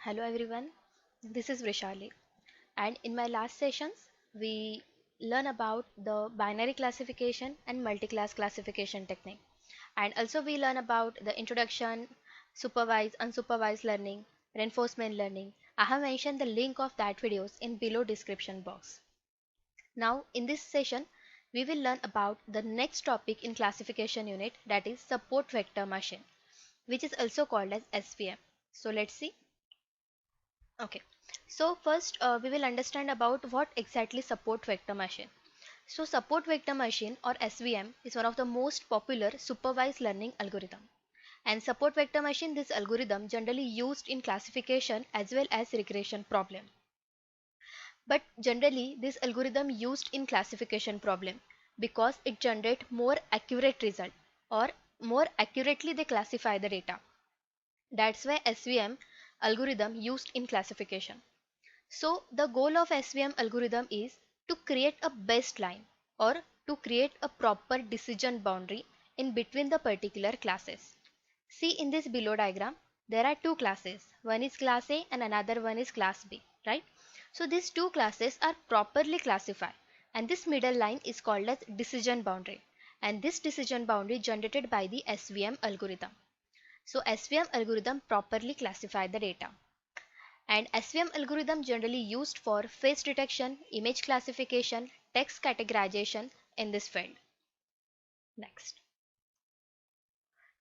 Hello everyone, this is Vrushali, and in my last sessions we learn about the binary classification and multi-class classification technique, and also we learn about the introduction, supervised, unsupervised learning, reinforcement learning. I have mentioned the link of that videos in below description box. Now in this session we will learn about the next topic in classification unit, that is support vector machine, which is also called as SVM. So let's see. Okay, so first we will understand about what exactly support vector machine. So support vector machine or SVM is one of the most popular supervised learning algorithm. And support vector machine, this algorithm generally used in classification as well as regression problem. But generally this algorithm used in classification problem because it generate more accurate result, or more accurately they classify the data. That's why SVM algorithm used in classification. So the goal of SVM algorithm is to create a baseline, or to create a proper decision boundary in between the particular classes. See in this below diagram, there are two classes. One is class A and another one is class B, right? So these two classes are properly classified, and this middle line is called as decision boundary. And this decision boundary generated by the SVM algorithm. So SVM algorithm properly classify the data. And SVM algorithm generally used for face detection, image classification, text categorization in this field. Next.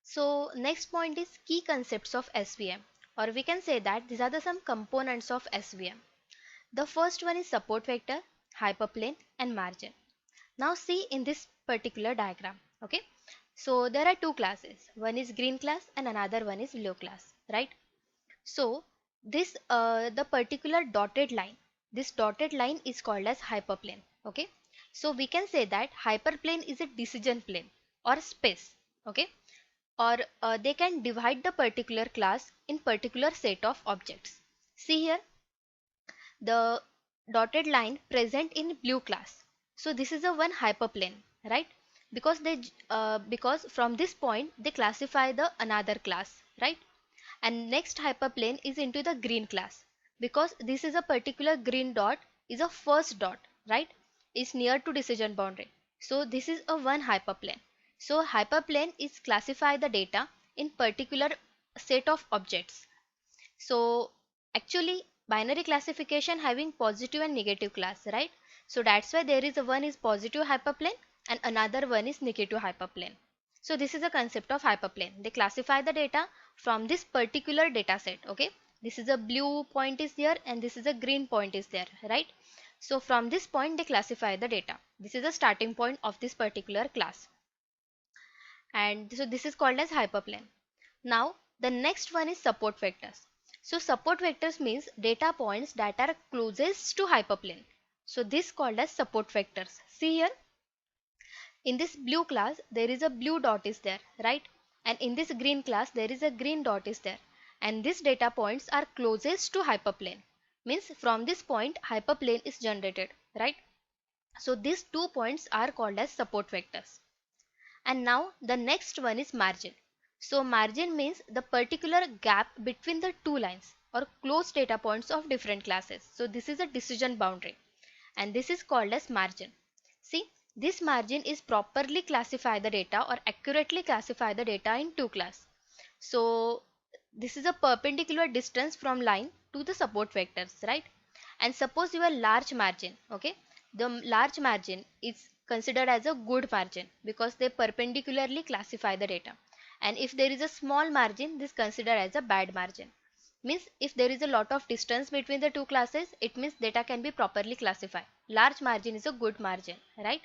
So next point is key concepts of SVM, or we can say that these are the some components of SVM. The first one is support vector, hyperplane and margin. Now see in this particular diagram, okay? So there are two classes. One is green class and another one is blue class, right? So this the particular dotted line, this dotted line is called as hyperplane. Okay, so we can say that hyperplane is a decision plane or space. Okay, or they can divide the particular class in particular set of objects. See here, the dotted line present in blue class. So this is a one hyperplane, right? Because from this point they classify the another class, right? And next hyperplane is into the green class, because this is a particular green dot is a first dot, right? Is near to decision boundary. So this is a one hyperplane. So hyperplane is classify the data in particular set of objects. So actually binary classification having positive and negative class, right? So that's why there is a one is positive hyperplane and another one is negative hyperplane. So this is a concept of hyperplane. They classify the data from this particular data set. Okay, this is a blue point is there and this is a green point is there, right? So from this point they classify the data. This is the starting point of this particular class, and so this is called as hyperplane. Now the next one is support vectors. So support vectors means data points that are closest to hyperplane. So this called as support vectors. See here, in this blue class there is a blue dot is there, right? And in this green class there is a green dot is there, and these data points are closest to hyperplane, means from this point hyperplane is generated, right? So these 2 points are called as support vectors. And now the next one is margin. So margin means the particular gap between the two lines or close data points of different classes. So this is a decision boundary, and this is called as margin. See, this margin is properly classify the data or accurately classify the data in two class. So this is a perpendicular distance from line to the support vectors, right? And suppose your large margin, okay, the large margin is considered as a good margin because they perpendicularly classify the data. And if there is a small margin, this considered as a bad margin. Means if there is a lot of distance between the two classes, it means data can be properly classified. Large margin is a good margin, right?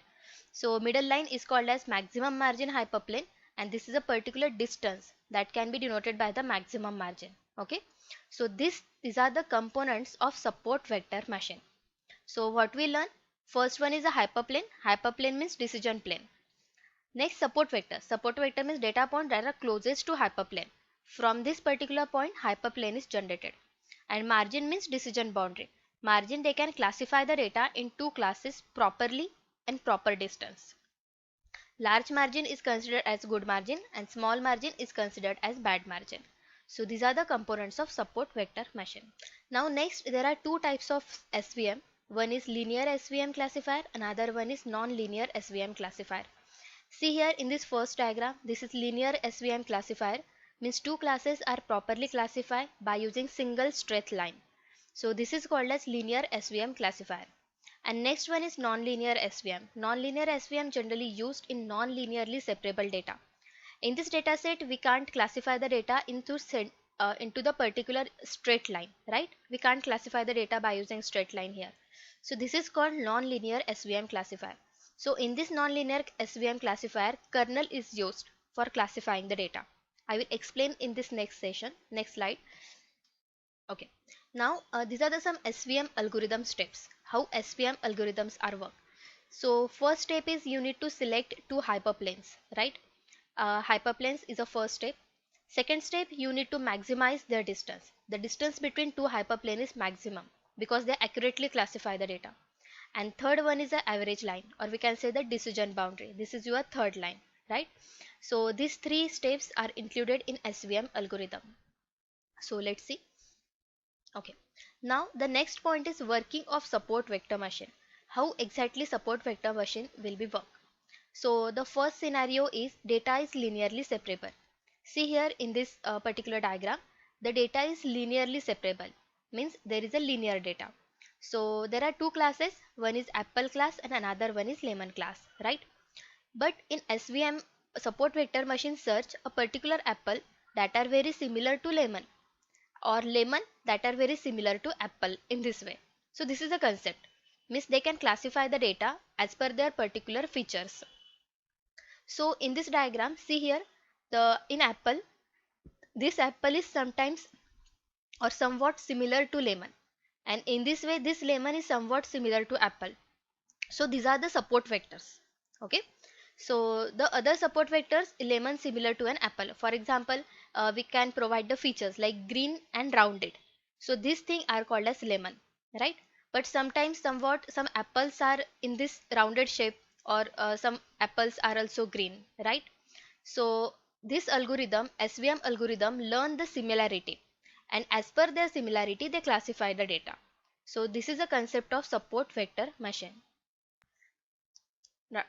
So middle line is called as maximum margin hyperplane, and this is a particular distance that can be denoted by the maximum margin. Okay, so these are the components of support vector machine. So what we learn, first one is a hyperplane. Hyperplane means decision plane. Next, support vector. Support vector means data point that are closest to hyperplane. From this particular point hyperplane is generated. And margin means decision boundary. Margin, they can classify the data in two classes properly and proper distance. Large margin is considered as good margin and small margin is considered as bad margin. So these are the components of support vector machine. Now next, there are two types of SVM. One is linear SVM classifier, another one is non-linear SVM classifier. See here in this first diagram, this is linear SVM classifier, means two classes are properly classified by using single straight line. So this is called as linear SVM classifier. And next one is non-linear SVM. Non-linear SVM generally used in non-linearly separable data. In this data set, we can't classify the data into the particular straight line, right? We can't classify the data by using straight line here. So this is called non-linear SVM classifier. So in this non-linear SVM classifier, kernel is used for classifying the data. I will explain in this next session, next slide. Okay. Now these are some SVM algorithm steps. How SVM algorithms are work. So first step is you need to select two hyperplanes, right? Hyperplanes is a first step. Second step, you need to maximize their distance. The distance between two hyperplane is maximum because they accurately classify the data. And third one is the average line, or we can say the decision boundary. This is your third line, right? So these three steps are included in SVM algorithm. So let's see. Okay. Now the next point is working of support vector machine. How exactly support vector machine will be work. So the first scenario is data is linearly separable. See here in this particular diagram, the data is linearly separable, means there is a linear data. So there are two classes, one is apple class and another one is lemon class, right? But in SVM support vector machine search a particular apple that are very similar to lemon, or lemon that are very similar to apple in this way. So this is a concept, means they can classify the data as per their particular features. So in this diagram, see here, in apple, this apple is sometimes or somewhat similar to lemon, and in this way this lemon is somewhat similar to apple. So these are the support vectors. Okay. So the other support vectors, lemon similar to an apple. For example, we can provide the features like green and rounded. So these things are called as lemon, right? But sometimes somewhat some apples are in this rounded shape, or some apples are also green, right? So this algorithm, SVM algorithm, learn the similarity, and as per their similarity they classify the data. So this is a concept of support vector machine. Right.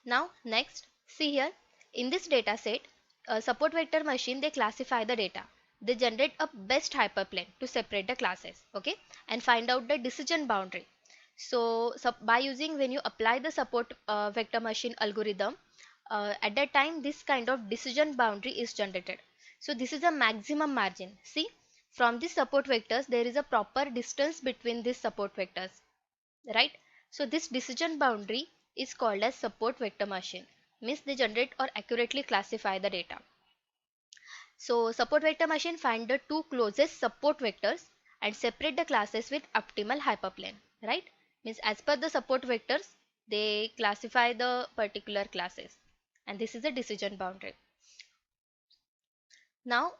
Now next, see here in this data set, support vector machine, they classify the data. They generate a best hyperplane to separate the classes, okay, and find out the decision boundary. So, by using, when you apply the support vector machine algorithm, at that time this kind of decision boundary is generated. So this is a maximum margin. See, from these support vectors there is a proper distance between these support vectors, right? So this decision boundary is called as support vector machine, means they generate or accurately classify the data. So support vector machine find the two closest support vectors and separate the classes with optimal hyperplane, right? Means as per the support vectors they classify the particular classes, and this is a decision boundary. Now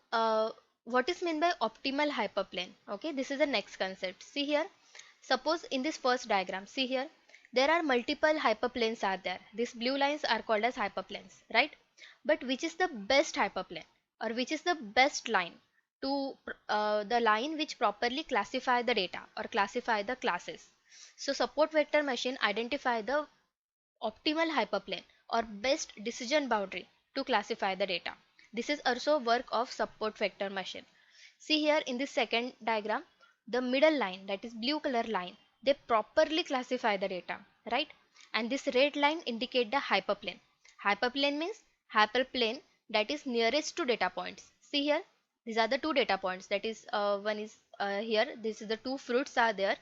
what is meant by optimal hyperplane? Okay, this is the next concept. See here, suppose in this first diagram, see here, there are multiple hyperplanes are there. These blue lines are called as hyperplanes, right? But which is the best hyperplane, or which is the best line to the line which properly classify the data or classify the classes? So support vector machine identify the optimal hyperplane or best decision boundary to classify the data. This is also work of support vector machine. See here in this second diagram, the middle line, that is blue color line, they properly classify the data, right? And this red line indicate the hyperplane. Hyperplane means hyperplane that is nearest to data points. See here, these are the two data points, that is one is here, this is the two fruits are there.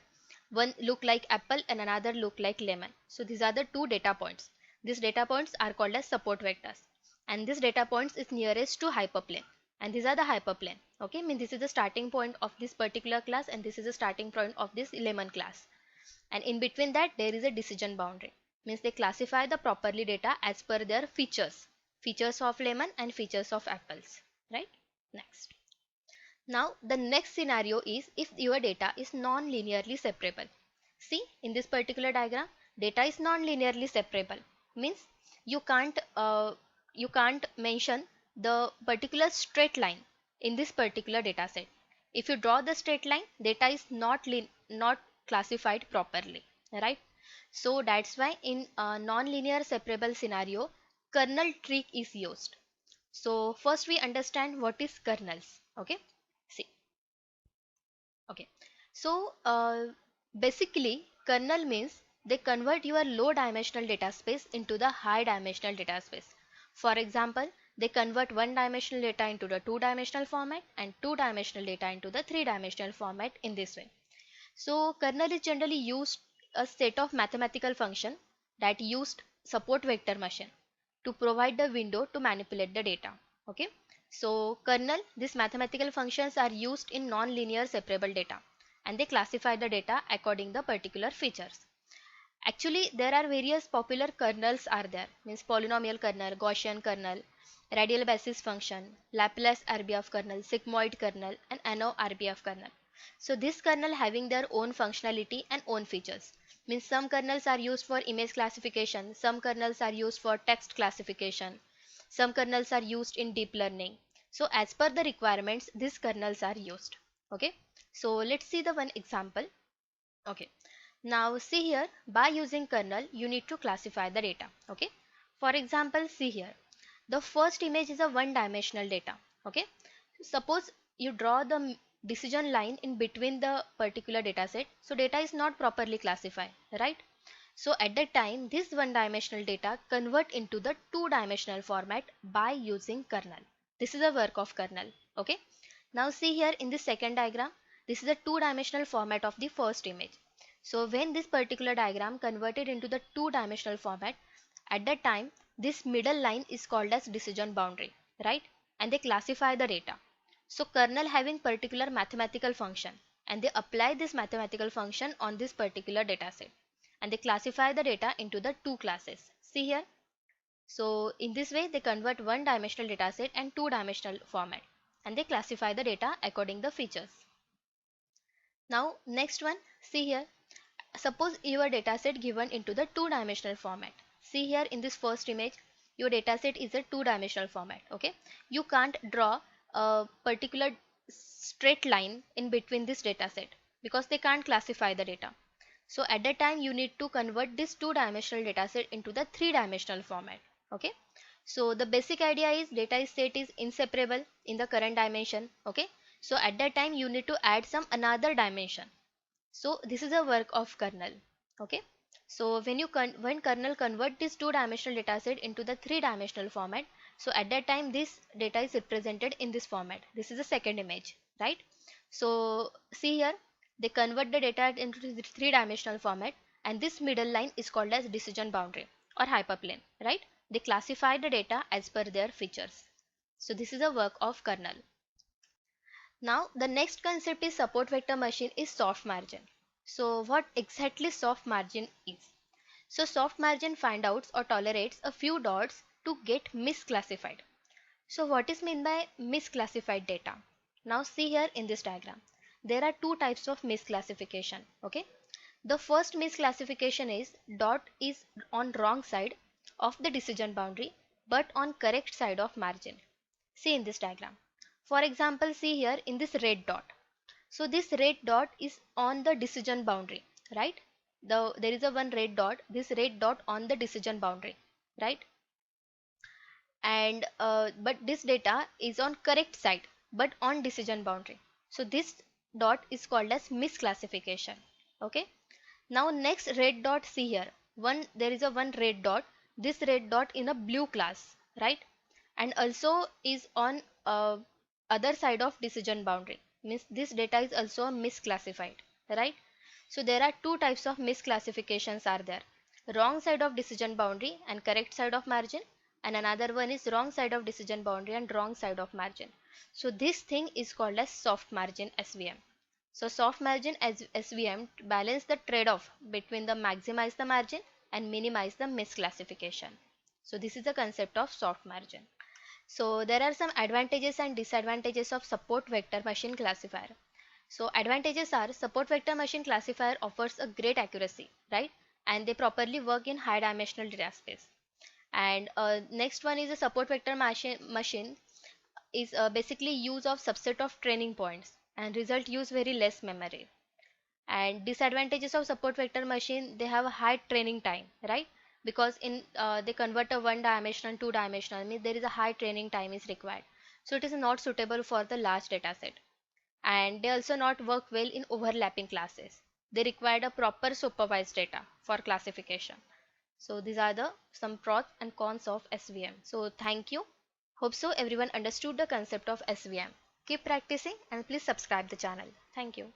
One look like apple and another look like lemon. So these are the two data points. These data points are called as support vectors, and this data points is nearest to hyperplane, and these are the hyperplane. Okay, mean this is the starting point of this particular class, and this is the starting point of this lemon class, and in between that there is a decision boundary, means they classify the properly data as per their features of lemon and features of apples, right? Next. Now the next scenario is if your data is non-linearly separable. See in this particular diagram, data is non-linearly separable, means you can't mention the particular straight line in this particular data set. If you draw the straight line, data is not classified properly, right? So that's why in a non-linear separable scenario, kernel trick is used. So first we understand what is kernels. Okay, see. Okay, so basically kernel means they convert your low dimensional data space into the high dimensional data space. For example, they convert one dimensional data into the two dimensional format and two dimensional data into the three dimensional format in this way. So kernel is generally used a set of mathematical function that used support vector machine to provide the window to manipulate the data. Okay. So kernel, these mathematical functions are used in non-linear separable data and they classify the data according to particular features. Actually, there are various popular kernels are there, means polynomial kernel, Gaussian kernel, radial basis function, Laplace RBF kernel, sigmoid kernel, and Ano RBF kernel. So this kernel having their own functionality and own features. Means some kernels are used for image classification, some kernels are used for text classification, some kernels are used in deep learning. So as per the requirements, these kernels are used. Okay. So let's see the one example. Okay. Now see here, by using kernel, you need to classify the data. Okay. For example, see here, the first image is a one dimensional data. Okay. Suppose you draw the decision line in between the particular data set. So data is not properly classified, right? So at that time, this one dimensional data convert into the two dimensional format by using kernel. This is the work of kernel. Okay. Now see here in the second diagram, this is a two dimensional format of the first image. So when this particular diagram converted into the two dimensional format, at that time, this middle line is called as decision boundary, right? And they classify the data. So kernel having particular mathematical function and they apply this mathematical function on this particular data set and they classify the data into the two classes. See here. So in this way they convert one dimensional data set and two dimensional format and they classify the data according to the features. Now next one, see here. Suppose your dataset given into the two-dimensional format. See here in this first image, your dataset is a two-dimensional format. Okay, you can't draw a particular straight line in between this dataset because they can't classify the data. So at that time, you need to convert this two-dimensional dataset into the three-dimensional format. Okay, so the basic idea is data set is inseparable in the current dimension. Okay, so at that time, you need to add some another dimension. So this is a work of kernel. Okay. So when kernel convert this two-dimensional dataset into the three-dimensional format, so at that time this data is represented in this format. This is the second image, right? So see here, they convert the data into the three-dimensional format, and this middle line is called as decision boundary or hyperplane, right? They classify the data as per their features. So this is a work of kernel. Now the next concept is support vector machine is soft margin. So what exactly soft margin is? So soft margin find outs or tolerates a few dots to get misclassified. So what is meant by misclassified data? Now see here in this diagram. There are two types of misclassification. Okay. The first misclassification is dot is on wrong side of the decision boundary but on correct side of margin. See in this diagram. For example, see here in this red dot. So this red dot is on the decision boundary, right? There is a one red dot, this red dot on the decision boundary, right? And but this data is on correct side but on decision boundary. So this dot is called as misclassification. Okay. Now next red dot, see here. There is a one red dot. This red dot in a blue class, right? And also is on other side of decision boundary. Means this data is also misclassified, right? So there are two types of misclassifications are there. Wrong side of decision boundary and correct side of margin, and another one is wrong side of decision boundary and wrong side of margin. So this thing is called as soft margin SVM. So soft margin as SVM balance the trade-off between the maximize the margin and minimize the misclassification. So this is the concept of soft margin. So there are some advantages and disadvantages of support vector machine classifier. So advantages are support vector machine classifier offers a great accuracy, right? And they properly work in high dimensional data space. And next one is a support vector machine is basically use of subset of training points, and result use very less memory. And disadvantages of support vector machine, they have a high training time, right? Because in they convert a one dimensional two dimensional, means there is a high training time is required, so it is not suitable for the large data set. And they also not work well in overlapping classes. They require a proper supervised data for classification. So these are the some pros and cons of SVM. So thank you. Hope so everyone understood the concept of SVM. Keep practicing and please subscribe the channel. Thank you.